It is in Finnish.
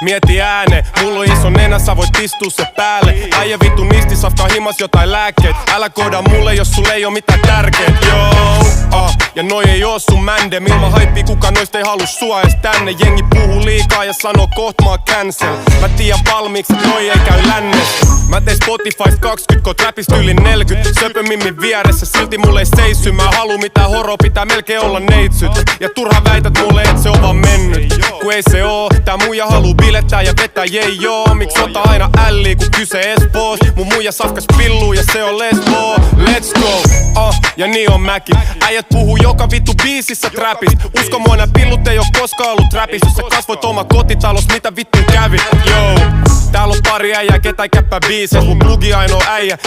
Mieti ääneen, mulla on iso nenä, sä voit istua se päälle. Äijä vittu nisti saftaa himas jotain lääkkeet. Älä kooda mulle, jos sulle ei oo mitään tärkeet. Joo, ja noi ei oo sun mände. Ilman haippia kuka noista ei halua sua ees tänne. Jengi puhuu liikaa ja sanoo koht mä oon cancel. Mä tiedän valmiiksi, et noi ei käy lännessä. Mä tein Spotifysta 20, koot räpistä yli 40. Söpömimmin vieressä, silti mulle ei seissy. Mä haluu mitään horoa, pitää melkein olla neitsyt. Ja turha väität mulle, et se on vaan mennyt. Kun ei se oo, tää muija haluu bilettää ja vetää jei joo. Miks ota aina älliä, kun kyse Espoos. Mun muija safkas pilluu ja se on lesboo. Let's go, ja niin on mäkin. Äijät puhuu joka vittu biisissä trapist. Usko mua, nää pillut ei oo koskaan ollut trapist. Jos sä kasvoit oma kotitalous, mitä vittu kävi? Joo, täällä on pari äijää, ketä ei käppää biiseis. Mun plugi ainoa äijä,